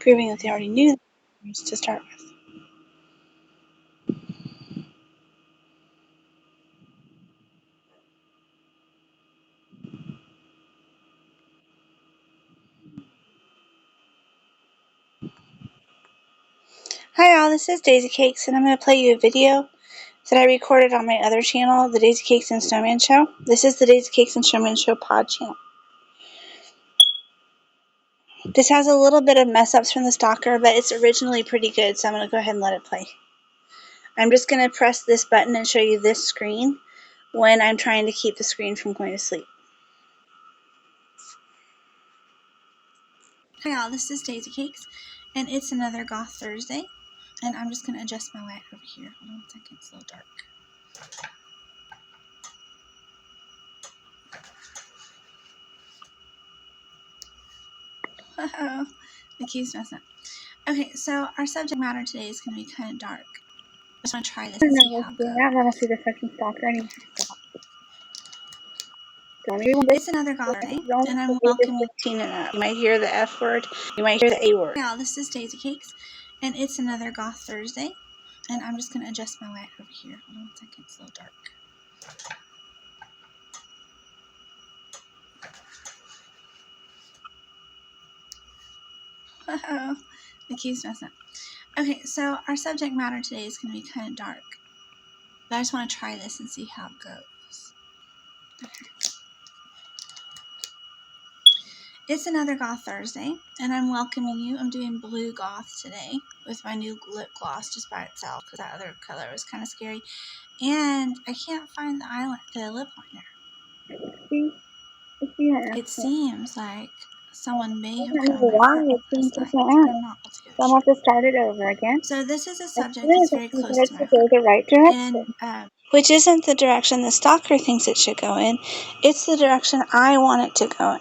proving that they already knew to start with. Hi all, this is Daisycakes, and I'm going to play you a video that I recorded on my other channel, the Daisycakes and Snowman Show. This is the Daisycakes and Snowman Show pod channel. This has a little bit of mess-ups from the stalker, but it's originally pretty good, so I'm going to go ahead and let it play. I'm just going to press this button and show you this screen when I'm trying to keep the screen from going to sleep. Hi all, this is Daisycakes, and it's another Goth Thursday, and I'm just going to adjust my light over here. Hold on 1 second, it's a little dark. Uh-oh, the keys messing up. Okay, so our subject matter today is going to be kind of dark. I just want to try this and see how it goes. I don't want to see the fucking stalker anymore. It's another Goth Thursday, and I'm welcoming 15 and up. You might hear the F word, you might hear the A word. Yeah, this is Daisycakes, and it's another Goth Thursday, and I'm just going to adjust my light over here. Hold on 1 second, it's a little dark. Uh-oh, the keys messing up. Okay, so our subject matter today is going to be kind of dark, but I just want to try this and see how it goes. Okay. It's another Goth Thursday, and I'm welcoming you. I'm doing blue goth today with my new lip gloss just by itself because that other color was kind of scary. And I can't find the lip liner. It seems like someone may have come back this night. I'm not able to go. So I'm going to have to start it over again. So this is a subject that's very close to my heart. The right direction. And, which isn't the direction the stalker thinks it should go in. It's the direction I want it to go in.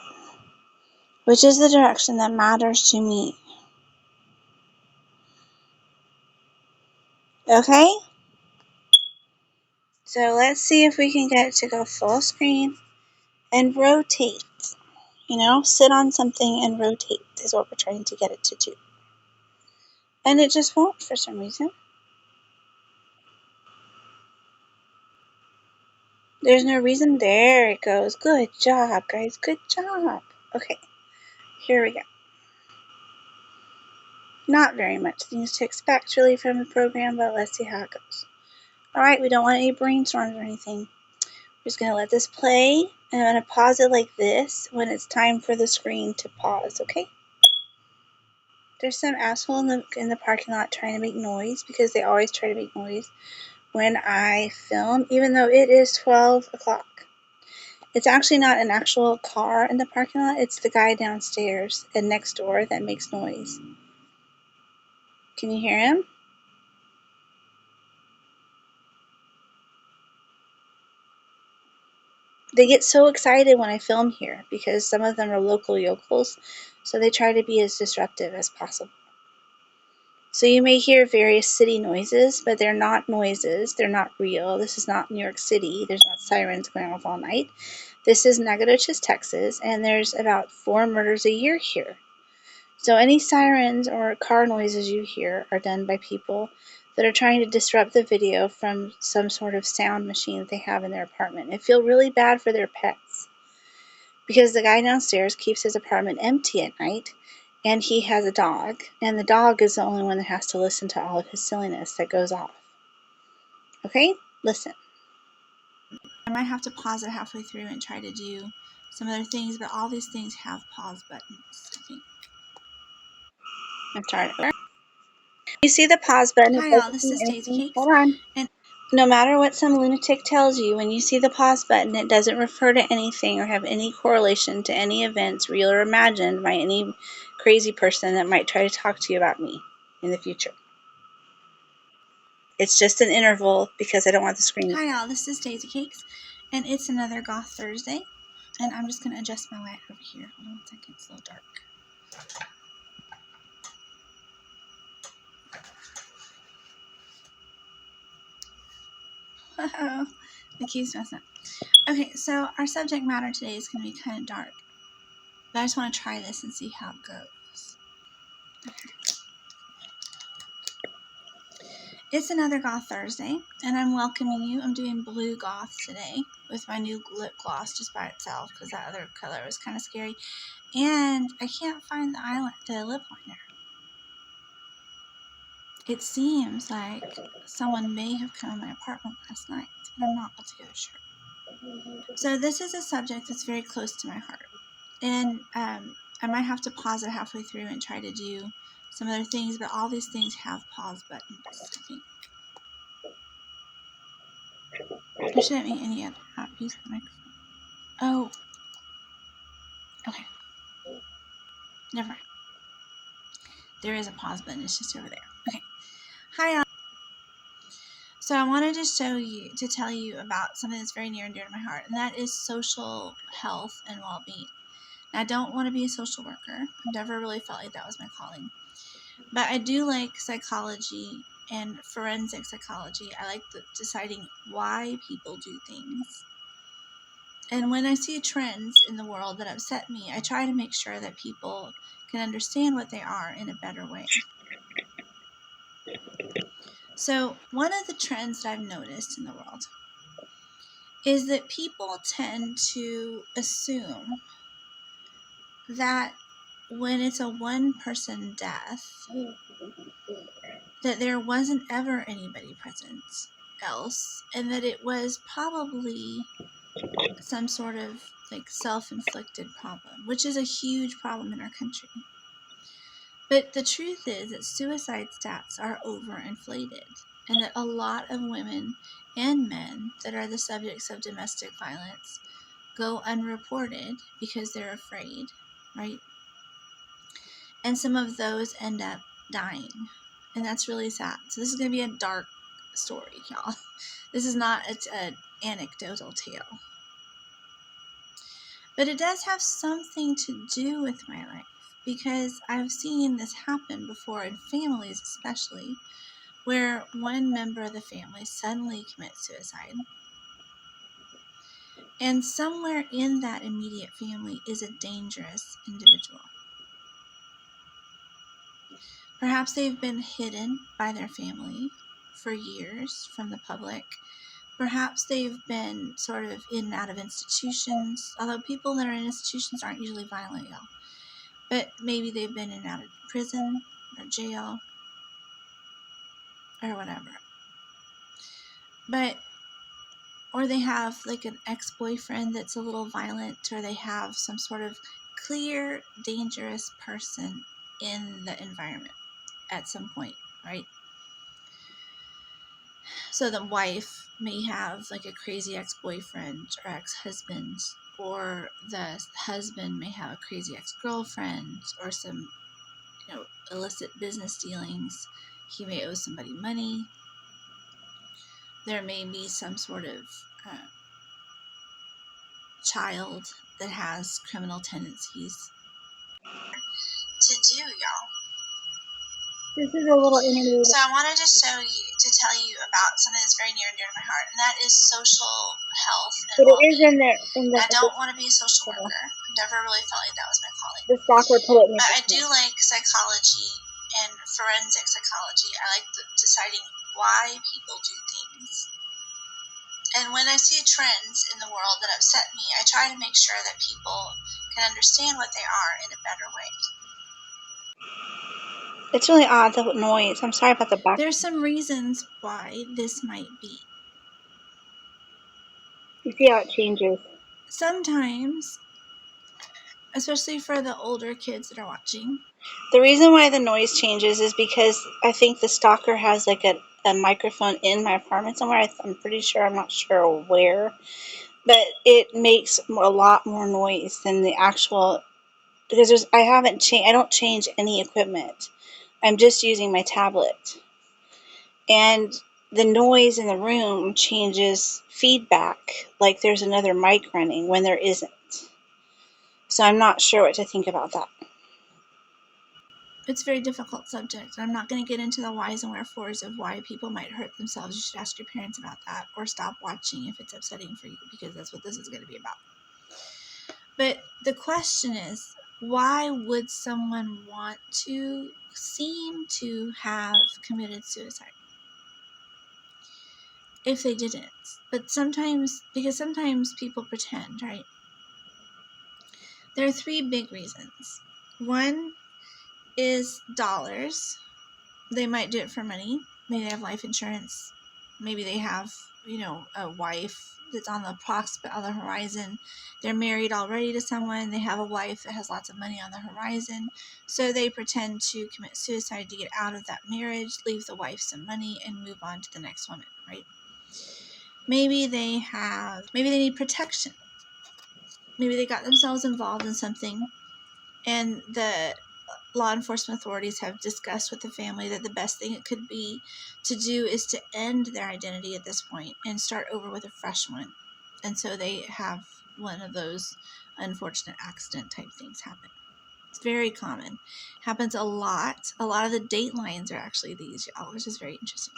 Which is the direction that matters to me. Okay? So let's see if we can get it to go full screen and rotate. You know, sit on something and rotate is what we're trying to get it to do. And it just won't for some reason. There's no reason. There it goes. Good job, guys. Good job. Okay, here we go. Not very much things to expect really from the program, but let's see how it goes. Alright, we don't want any brainstorms or anything. We're just going to let this play, and I'm going to pause it like this when it's time for the screen to pause, okay? There's some asshole in the parking lot trying to make noise, because they always try to make noise when I film, even though it is 12 o'clock. It's actually not an actual car in the parking lot, it's the guy downstairs and next door that makes noise. Can you hear him? They get so excited when I film here because some of them are local yokels, so they try to be as disruptive as possible. So you may hear various city noises, but they're not noises. They're not real. This is not New York City. There's not sirens going off all night. This is Nacogdoches, Texas, and there's about 4 murders a year here. So any sirens or car noises you hear are done by people that are trying to disrupt the video from some sort of sound machine that they have in their apartment. And feel really bad for their pets because the guy downstairs keeps his apartment empty at night, and he has a dog, and the dog is the only one that has to listen to all of his silliness that goes off. Okay? Listen. I might have to pause it halfway through and try to do some other things, but all these things have pause buttons, I think. I'm sorry. You see the pause button? Hi all, this is Daisycakes. Hold on. And no matter what some lunatic tells you, when you see the pause button, it doesn't refer to anything or have any correlation to any events, real or imagined, by any crazy person that might try to talk to you about me in the future. It's just an interval because I don't want the screen. Hi all, this is Daisycakes, and it's another Goth Thursday, and I'm just going to adjust my light over here. Hold on 1 second, it's a little dark. Uh-oh, the keys messing up. Okay, so our subject matter today is going to be kind of dark, but I just want to try this and see how it goes. Okay. It's another Goth Thursday, and I'm welcoming you. I'm doing blue goth today with my new lip gloss just by itself because that other color was kind of scary. And I can't find the lip liner. It seems like someone may have come in my apartment last night, but I'm not altogether sure. So this is a subject that's very close to my heart. And I might have to pause it halfway through and try to do some other things, but all these things have pause buttons, I think. There shouldn't be any other app use the microphone. Oh. Okay. Never mind. There is a pause button. It's just over there. Okay. Hi. So I wanted to tell you about something that's very near and dear to my heart, and that is social health and well-being. Now, I don't want to be a social worker. I've never really felt like that was my calling. But I do like psychology and forensic psychology. I like deciding why people do things. And when I see trends in the world that upset me, I try to make sure that people can understand what they are in a better way. So one of the trends that I've noticed in the world is that people tend to assume that when it's a one-person death, that there wasn't ever anybody present else, and that it was probably some sort of like self-inflicted problem, which is a huge problem in our country. But the truth is that suicide stats are overinflated, and that a lot of women and men that are the subjects of domestic violence go unreported because they're afraid, right? And some of those end up dying, and that's really sad. So this is going to be a dark story, y'all. This is not an anecdotal tale. But it does have something to do with my life, because I've seen this happen before in families especially, where one member of the family suddenly commits suicide. And somewhere in that immediate family is a dangerous individual. Perhaps they've been hidden by their family for years from the public. Perhaps they've been sort of in and out of institutions, although people that are in institutions aren't usually violent, y'all. But maybe they've been in and out of prison or jail or whatever. Or they have like an ex-boyfriend that's a little violent, or they have some sort of clear, dangerous person in the environment at some point, right? So the wife may have like a crazy ex-boyfriend or ex-husband, or the husband may have a crazy ex-girlfriend, or some, illicit business dealings. He may owe somebody money. There may be some sort of child that has criminal tendencies. To do, y'all. This is a little interlude. So I wanted to tell you about something that's very near and dear to my heart, and that is social health and But it is well-being. in there. I don't want to be a social worker. I've never really felt like that was my calling. The stalker put it in. But I do like psychology and forensic psychology. I like deciding why people do things. And when I see trends in the world that upset me, I try to make sure that people can understand what they are in a better way. It's really odd, the noise. I'm sorry about the back. There's some reasons why this might be. You see how it changes. Sometimes, especially for the older kids that are watching. The reason why the noise changes is because I think the stalker has like a microphone in my apartment somewhere. I'm pretty sure. I'm not sure where. But it makes a lot more noise than the actual, because I don't change any equipment. I'm just using my tablet. And the noise in the room changes feedback, like there's another mic running when there isn't. So I'm not sure what to think about that. It's a very difficult subject. I'm not going to get into the whys and wherefores of why people might hurt themselves. You should ask your parents about that, or stop watching if it's upsetting for you, because that's what this is going to be about. But the question is, why would someone want to seem to have committed suicide? if they didn't. But sometimes, because sometimes people pretend, right? There are three big reasons. One is dollars. They might do it for money. Maybe they have life insurance. Maybe they have, a wife that's on the horizon. They're married already to someone. They have a wife that has lots of money on the horizon. So they pretend to commit suicide to get out of that marriage, leave the wife some money, and move on to the next woman, right? Maybe they need protection. Maybe they got themselves involved in something, and the law enforcement authorities have discussed with the family that the best thing it could be to do is to end their identity at this point and start over with a fresh one. And so they have one of those unfortunate accident type things happen. It's very common. Happens a lot. A lot of the datelines are actually these, y'all, which is very interesting.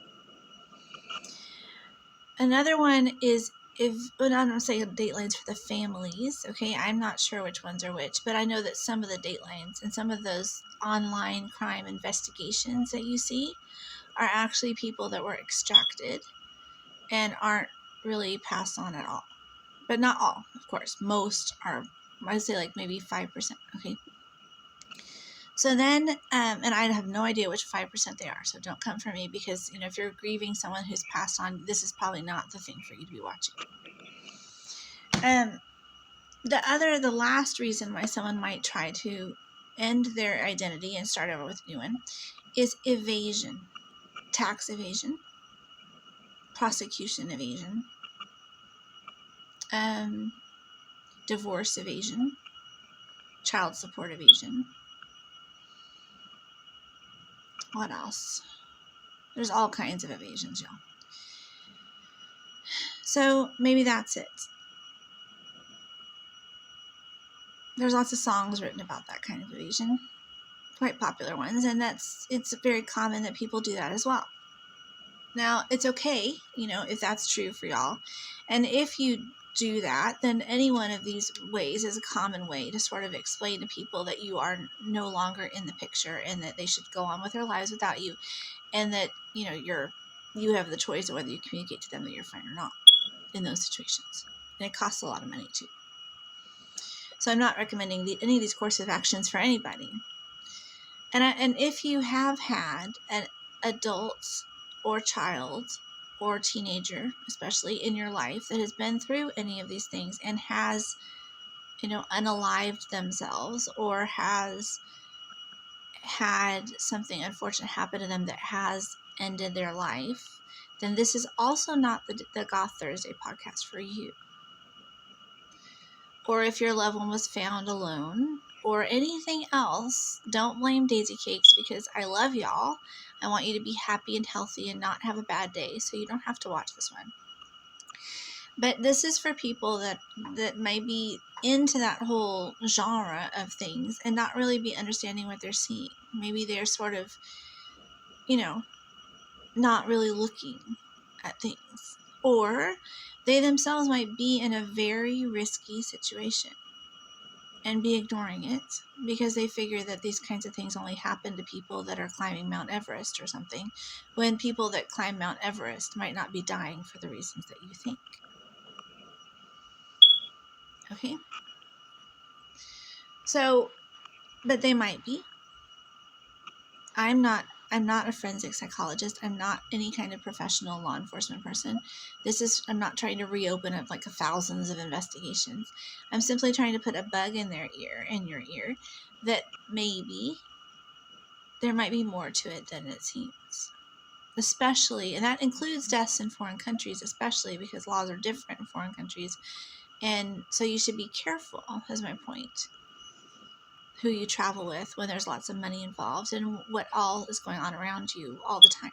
Another one is I'm not saying datelines for the families, okay? I'm not sure which ones are which, but I know that some of the datelines and some of those online crime investigations that you see are actually people that were extracted and aren't really passed on at all. But not all, of course. Most are, I'd say like maybe 5%, okay? So then, and I have no idea which 5% they are, so don't come for me because, if you're grieving someone who's passed on, this is probably not the thing for you to be watching. The last reason why someone might try to end their identity and start over with a new one is evasion, tax evasion, prosecution evasion, divorce evasion, child support evasion. What else? There's all kinds of evasions, y'all. So maybe that's it. There's lots of songs written about that kind of evasion, quite popular ones, and it's very common that people do that as well. Now, it's okay, if that's true for y'all. And if you do that, then any one of these ways is a common way to sort of explain to people that you are no longer in the picture and that they should go on with their lives without you, and that, you have the choice of whether you communicate to them that you're fine or not in those situations. And it costs a lot of money too. So I'm not recommending any of these course of actions for anybody. And if you have had an adult or child or teenager, especially in your life, that has been through any of these things and has, unalived themselves or has had something unfortunate happen to them that has ended their life, then this is also not the Goth Thursday podcast for you. Or if your loved one was found alone, or anything else, don't blame Daisycakes because I love y'all. I want you to be happy and healthy and not have a bad day, so you don't have to watch this one. But this is for people that might be into that whole genre of things and not really be understanding what they're seeing. Maybe they're sort of, not really looking at things. Or they themselves might be in a very risky situation and be ignoring it because they figure that these kinds of things only happen to people that are climbing Mount Everest or something, when people that climb Mount Everest might not be dying for the reasons that you think. Okay? So, but they might be. I'm not a forensic psychologist. I'm not any kind of professional law enforcement person. I'm not trying to reopen up like thousands of investigations. I'm simply trying to put a bug in your ear, that maybe there might be more to it than it seems. Especially, and that includes deaths in foreign countries, especially because laws are different in foreign countries. And so you should be careful, is my point, who you travel with when there's lots of money involved and what all is going on around you all the time.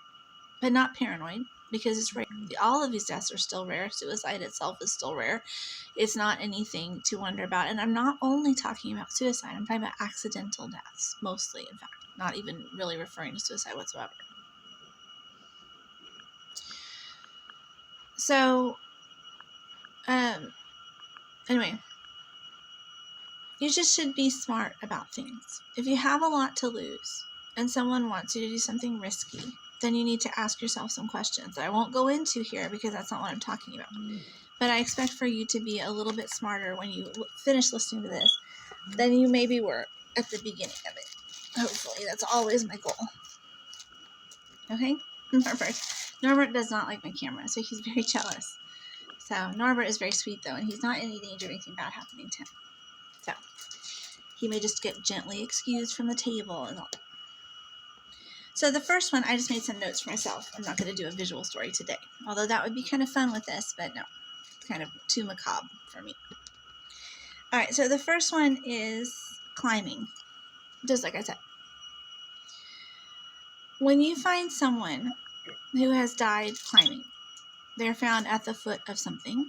But not paranoid, because it's rare. All of these deaths are still rare. Suicide itself is still rare. It's not anything to wonder about. And I'm not only talking about suicide. I'm talking about accidental deaths, mostly, in fact. Not even really referring to suicide whatsoever. So, anyway, you just should be smart about things. If you have a lot to lose and someone wants you to do something risky, then you need to ask yourself some questions that I won't go into here because that's not what I'm talking about. But I expect for you to be a little bit smarter when you finish listening to this than you maybe were at the beginning of it. Hopefully, that's always my goal. Okay? Norbert does not like my camera, so he's very jealous. So Norbert is very sweet, though, and he's not in any danger of anything bad happening to him. So he may just get gently excused from the table and all. So the first one, I just made some notes for myself. I'm not going to do a visual story today, although that would be kind of fun with this, but no, it's kind of too macabre for me. All right, so the first one is climbing, just like I said. When you find someone who has died climbing, they're found at the foot of something,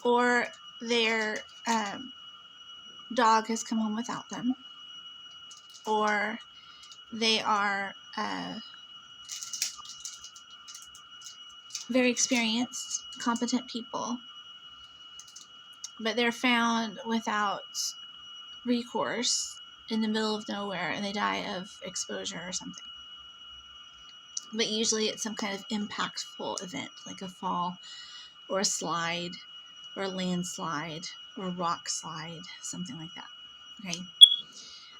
or their dog has come home without them, or they are very experienced, competent people, but they're found without recourse in the middle of nowhere and they die of exposure or something. But usually it's some kind of impactful event, like a fall or a slide or a landslide or a rock slide, something like that. Okay?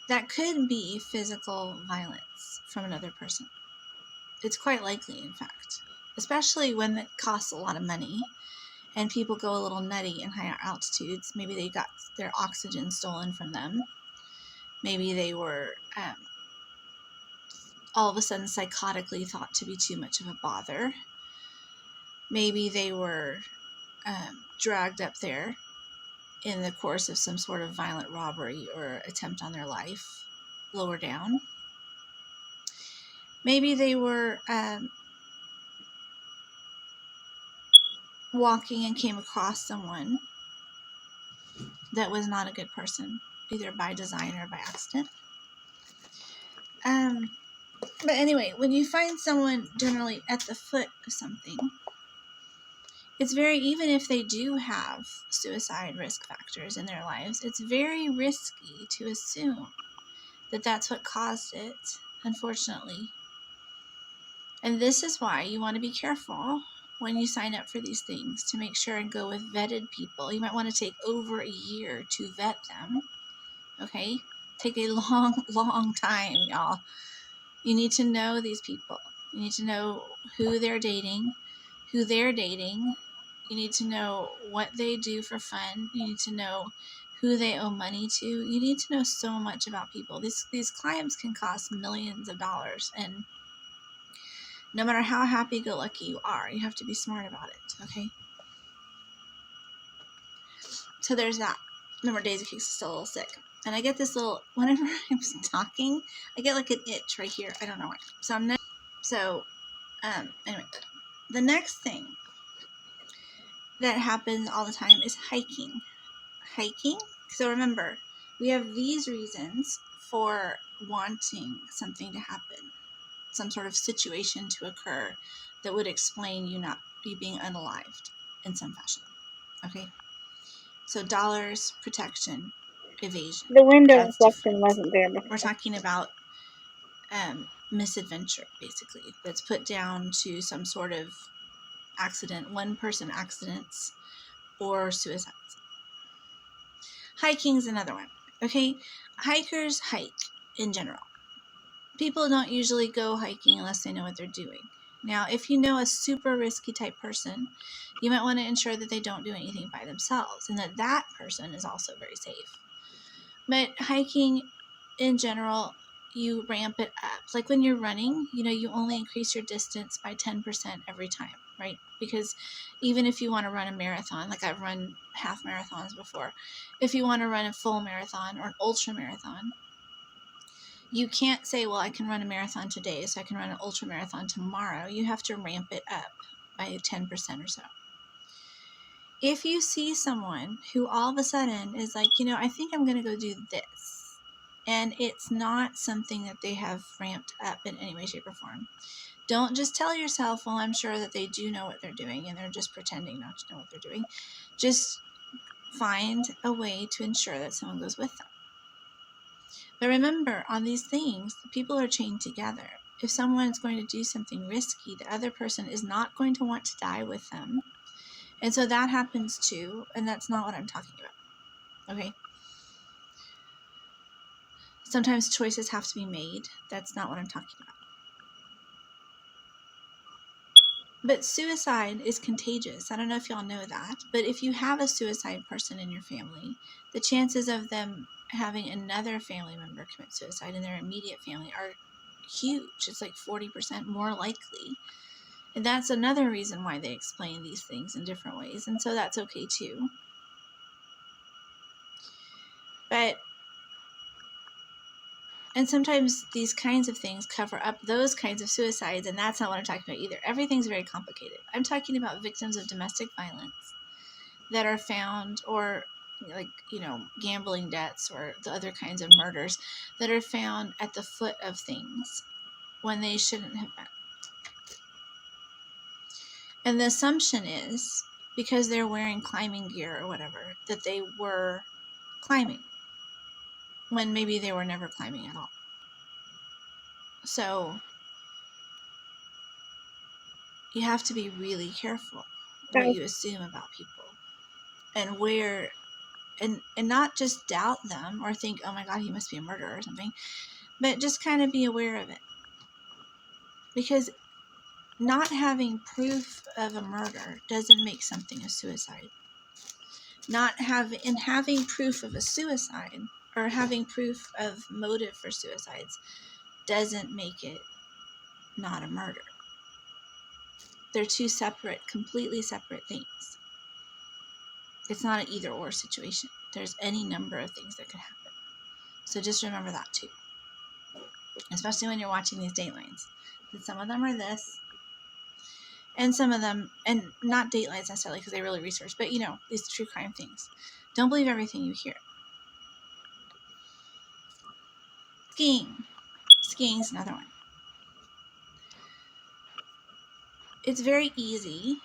That could be physical violence from another person. It's quite likely, in fact, especially when it costs a lot of money and people go a little nutty in higher altitudes. Maybe they got their oxygen stolen from them. Maybe they were all of a sudden psychotically thought to be too much of a bother. Maybe they were dragged up there in the course of some sort of violent robbery or attempt on their life lower down. Maybe they were walking and came across someone that was not a good person, either by design or by accident. But anyway, when you find someone generally at the foot of something, it's very, even if they do have suicide risk factors in their lives, it's very risky to assume that that's what caused it, unfortunately. And this is why you want to be careful when you sign up for these things, to make sure and go with vetted people. You might want to take over a year to vet them. Okay? Take a long, long time, y'all. You need to know these people. You need to know who they're dating, who they're dating. You need to know what they do for fun. You need to know who they owe money to. You need to know so much about people. These climbs can cost millions of dollars, and no matter how happy-go-lucky you are, you have to be smart about it, okay? So there's that. Remember, Daisycakes is still a little sick. And I get this little, whenever I'm talking, I get like an itch right here. I don't know why. Anyway, the next thing that happens all the time is hiking. So remember, we have these reasons for wanting something to happen, some sort of situation to occur that would explain you being unalived in some fashion. Okay? So dollars, protection, evasion. The window That's reflection different. wasn't there before. We're talking about misadventure, basically, that's put down to some sort of accident, one-person accidents, or suicides. Hiking is another one. Okay? Hikers hike in general. People don't usually go hiking unless they know what they're doing. Now, if you know a super risky type person, you might want to ensure that they don't do anything by themselves and that person is also very safe. But hiking in general, you ramp it up. Like when you're running, you only increase your distance by 10% every time, right? Because even if you want to run a marathon, like I've run half marathons before, if you want to run a full marathon or an ultra marathon, you can't say, well, I can run a marathon today, so I can run an ultra marathon tomorrow. You have to ramp it up by 10% or so. If you see someone who all of a sudden is like, I think I'm going to go do this, and it's not something that they have ramped up in any way, shape, or form, don't just tell yourself, well, I'm sure that they do know what they're doing and they're just pretending not to know what they're doing. Just find a way to ensure that someone goes with them. But remember, on these things, the people are chained together. if someone's going to do something risky, the other person is not going to want to die with them. And so that happens too, and that's not what I'm talking about. Okay? Sometimes choices have to be made. That's not what I'm talking about. But suicide is contagious. I don't know if y'all know that, but if you have a suicide person in your family, the chances of them having another family member commit suicide in their immediate family are huge. It's like 40% more likely. And that's another reason why they explain these things in different ways. And so that's okay too. And sometimes these kinds of things cover up those kinds of suicides, and that's not what I'm talking about either. Everything's very complicated. I'm talking about victims of domestic violence that are found, or like, gambling debts or the other kinds of murders that are found at the foot of things when they shouldn't have been. And the assumption is, because they're wearing climbing gear or whatever, that they were climbing when maybe they were never climbing at all. So you have to be really careful what you assume about people, and where, and not just doubt them or think, oh my God, he must be a murderer or something, but just kind of be aware of it. Because not having proof of a murder doesn't make something a suicide. Having proof of a suicide, or having proof of motive for suicides, doesn't make it not a murder. They're two separate, completely separate things. It's not an either or situation. There's any number of things that could happen. So just remember that too. Especially when you're watching these Datelines. And some of them are this, and some of them, and not Datelines necessarily because they really research, but these true crime things. Don't believe everything you hear. Skiing. Skiing's another one. It's very easy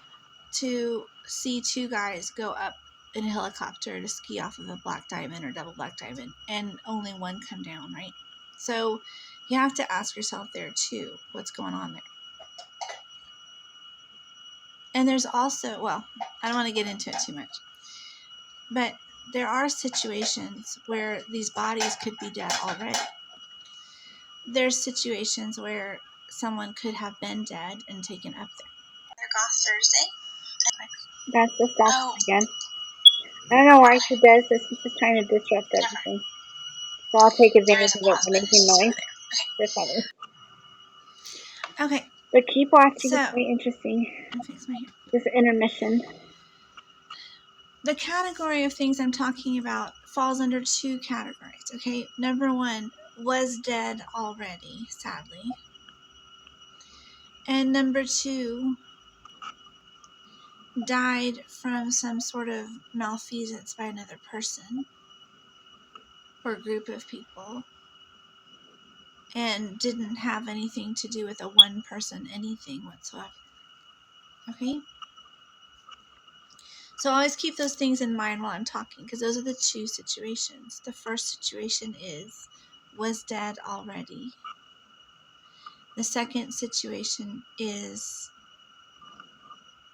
to see two guys go up in a helicopter to ski off of a black diamond or double black diamond, and only one come down, right? So you have to ask yourself there too, what's going on there. And there's also, well, I don't want to get into it too much, but there are situations where these bodies could be dead already. There's situations where someone could have been dead and taken up there. Goth Thursday? That's the stuff again. I don't know why she does this. She's just trying to disrupt everything. So I'll take advantage of it by making noise. They're funny. Okay. But keep watching. It's very interesting. Fix my hair. This intermission. The category of things I'm talking about falls under two categories, okay? Number one, was dead already, sadly. And number two, died from some sort of malfeasance by another person or group of people, and didn't have anything to do with a one person anything whatsoever. Okay? So always keep those things in mind while I'm talking, because those are the two situations. The first situation is, was dead already. The second situation is,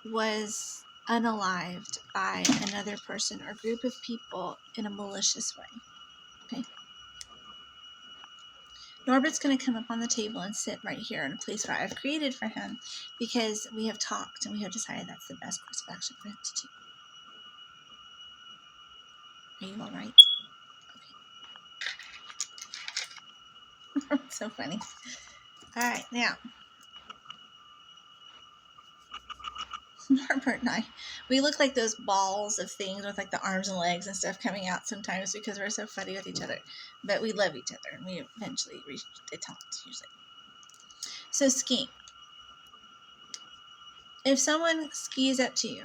was unalived by another person or group of people in a malicious way. Okay? Norbert's going to come up on the table and sit right here in a place where I've created for him, because we have talked and we have decided that's the best course of action for him to do. Are you all right? Okay. So funny. All right, now, Norbert and I, we look like those balls of things with like the arms and legs and stuff coming out sometimes because we're so funny with each other. But we love each other, and we eventually reach detente usually. So skiing. If someone skis up to you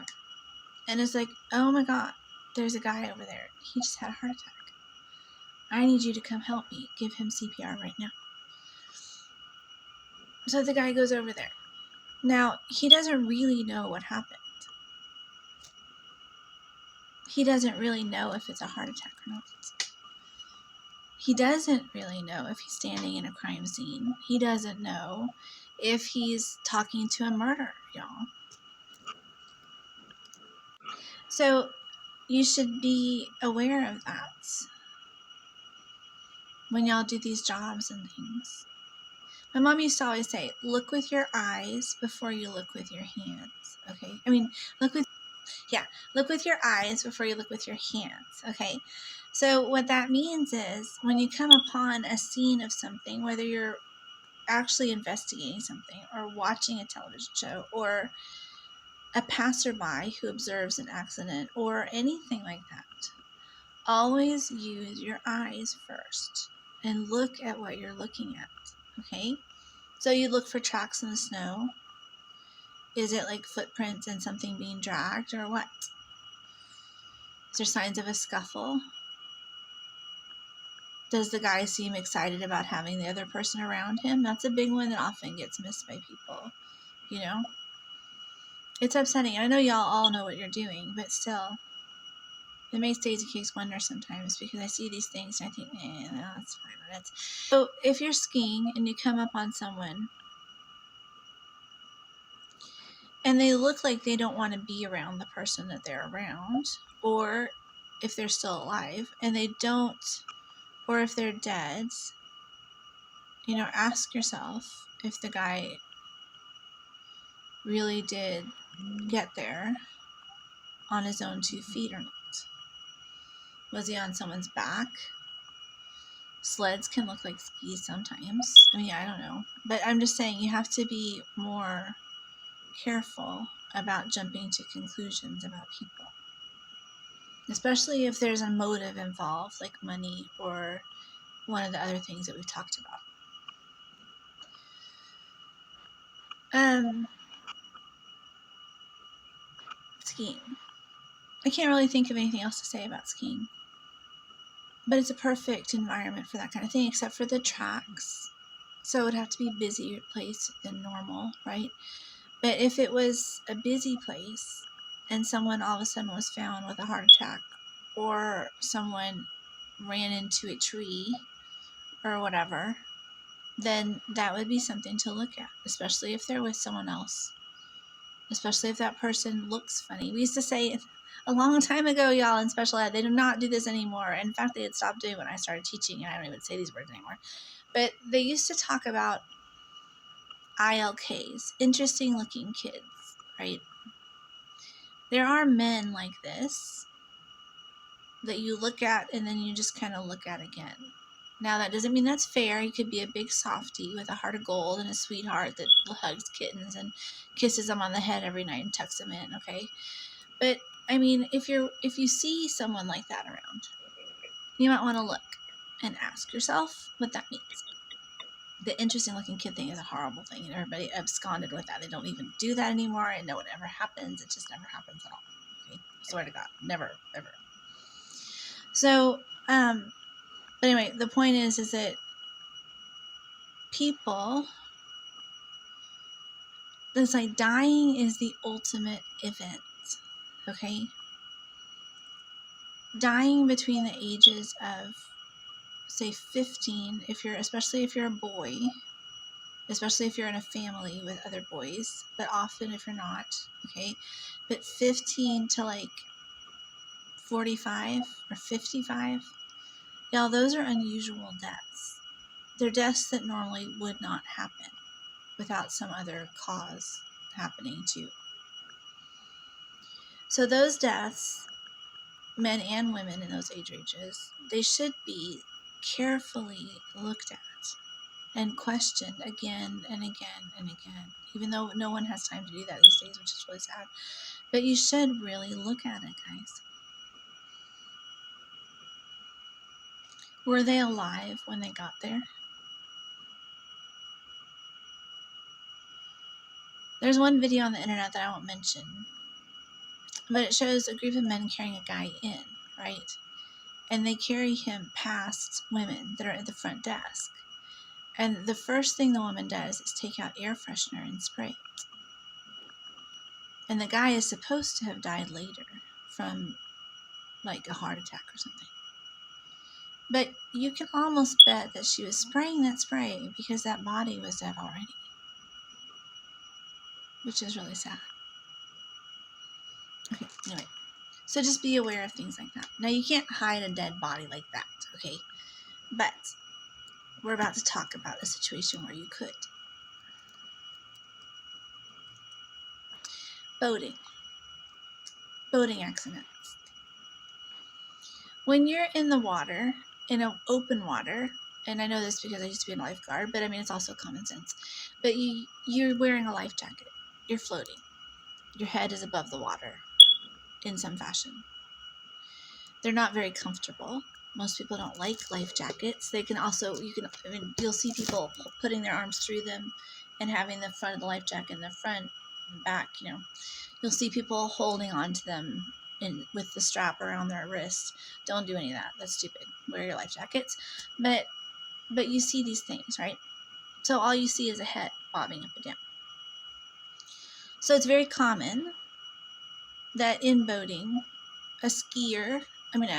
and is like, oh my God, there's a guy over there. He just had a heart attack. I need you to come help me. Give him CPR right now. So the guy goes over there. Now, he doesn't really know what happened. He doesn't really know if it's a heart attack or not. He doesn't really know if he's standing in a crime scene. He doesn't know if he's talking to a murderer, y'all. So you should be aware of that when y'all do these jobs and things. My mom used to always say, look with your eyes before you look with your hands, okay? I mean, look with your eyes before you look with your hands, okay? So what that means is when you come upon a scene of something, whether you're actually investigating something or watching a television show or a passerby who observes an accident or anything like that, always use your eyes first and look at what you're looking at, okay? So you look for tracks in the snow. Is it like footprints and something being dragged or what? Is there signs of a scuffle? Does the guy seem excited about having the other person around him? That's a big one that often gets missed by people, you know? It's upsetting. I know y'all all know what you're doing, but still, it makes Daisycakes wonder sometimes because I see these things and I think, no, that's 5 minutes. So if you're skiing and you come up on someone and they look like they don't want to be around the person that they're around, or if they're still alive and they don't, or if they're dead, you know, ask yourself if the guy really did get there on his own 2 feet or not. Was he on someone's back? Sleds can look like skis sometimes. I mean, I don't know. But I'm just saying you have to be more careful about jumping to conclusions about people. Especially if there's a motive involved, like money or one of the other things that we've talked about. Skiing. I can't really think of anything else to say about skiing. But it's a perfect environment for that kind of thing, except for the tracks. So it would have to be a busier place than normal, right? But if it was a busy place and someone all of a sudden was found with a heart attack or someone ran into a tree or whatever, then that would be something to look at, especially if they're with someone else, especially if that person looks funny. We used to say a long time ago, y'all, in special ed, they do not do this anymore. In fact, they had stopped doing it when I started teaching, and I don't even say these words anymore. But they used to talk about ILKs, interesting looking kids, right? There are men like this that you look at and then you just kind of look at again. Now, that doesn't mean that's fair. You could be a big softie with a heart of gold and a sweetheart that hugs kittens and kisses them on the head every night and tucks them in, okay? But, I mean, if you see someone like that around, you might want to look and ask yourself what that means. The interesting looking kid thing is a horrible thing, and everybody absconded with that. They don't even do that anymore, and no one ever happens. It just never happens at all. Okay? I swear to God, never, ever. So, but anyway, the point is that people, it's like dying is the ultimate event. Okay? Dying between the ages of, say, 15, especially if you're a boy, especially if you're in a family with other boys, but often if you're not, okay? But 15 to like 45 or 55, y'all, those are unusual deaths. They're deaths that normally would not happen without some other cause happening too. So those deaths, men and women in those age ranges, they should be carefully looked at and questioned again and again and again, even though no one has time to do that these days, which is really sad. But you should really look at it, guys. Were they alive when they got there? There's one video on the internet that I won't mention, but it shows a group of men carrying a guy in, right? And they carry him past women that are at the front desk. And the first thing the woman does is take out air freshener and spray it. And the guy is supposed to have died later from like a heart attack or something. But you can almost bet that she was spraying that spray because that body was dead already, which is really sad. Okay, anyway, so just be aware of things like that. Now, you can't hide a dead body like that, okay? But we're about to talk about a situation where you could. Boating accidents. When you're in the water, in an open water, and I know this because I used to be a lifeguard, but I mean, it's also common sense. But you're wearing a life jacket. You're floating. Your head is above the water in some fashion. They're not very comfortable. Most people don't like life jackets. They can also, you'll see people putting their arms through them and having the front of the life jacket in the front and back, You'll see people holding on to them with the strap around their wrist. Don't do any of that. That's stupid. Wear your life jackets. But you see these things, right? So all you see is a head bobbing up and down. So it's very common that in boating, a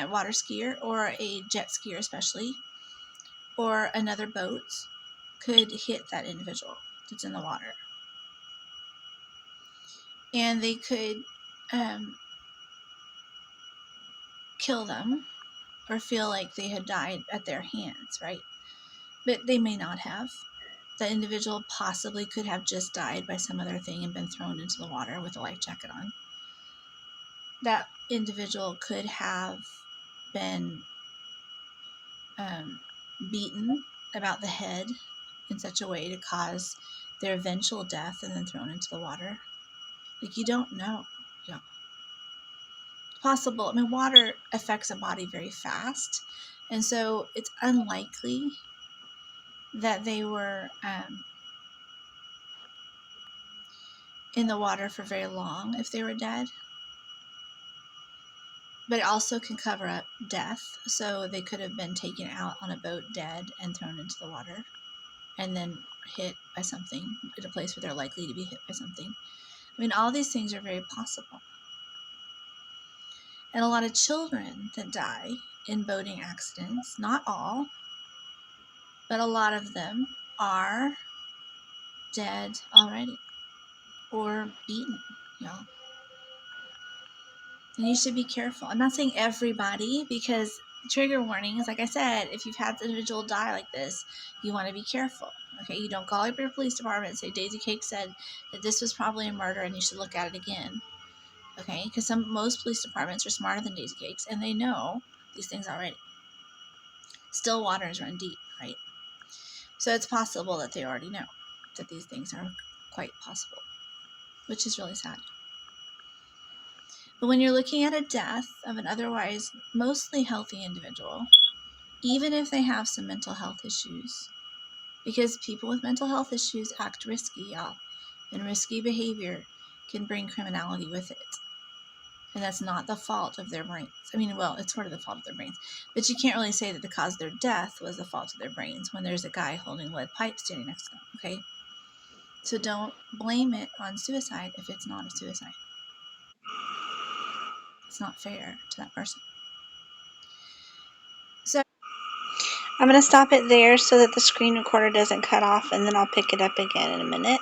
water skier or a jet skier especially, or another boat could hit that individual that's in the water. And they could kill them or feel like they had died at their hands, right? But they may not have. The individual possibly could have just died by some other thing and been thrown into the water with a life jacket on. That individual could have been beaten about the head in such a way to cause their eventual death and then thrown into the water. Like, you don't know. Yeah. Possible. I mean, water affects a body very fast. And so it's unlikely that they were in the water for very long if they were dead. But it also can cover up death. So they could have been taken out on a boat dead and thrown into the water and then hit by something at a place where they're likely to be hit by something. I mean, all these things are very possible. And a lot of children that die in boating accidents, not all, but a lot of them are dead already or beaten, And you should be careful. I'm not saying everybody, because trigger warnings, like I said, if you've had an individual die like this, you want to be careful. Okay, you don't call up your police department and say Daisycakes said that this was probably a murder and you should look at it again. Okay, because most police departments are smarter than Daisycakes and they know these things already. Still waters run deep, right? So it's possible that they already know that these things are quite possible, which is really sad. But when you're looking at a death of an otherwise mostly healthy individual, even if they have some mental health issues, because people with mental health issues act risky, y'all, and risky behavior can bring criminality with it. And that's not the fault of their brains. I mean, well, it's sort of the fault of their brains, but you can't really say that the cause of their death was the fault of their brains when there's a guy holding lead pipe standing next to them, okay? So don't blame it on suicide if it's not a suicide. It's not fair to that person. So I'm going to stop it there so that the screen recorder doesn't cut off, and then I'll pick it up again in a minute.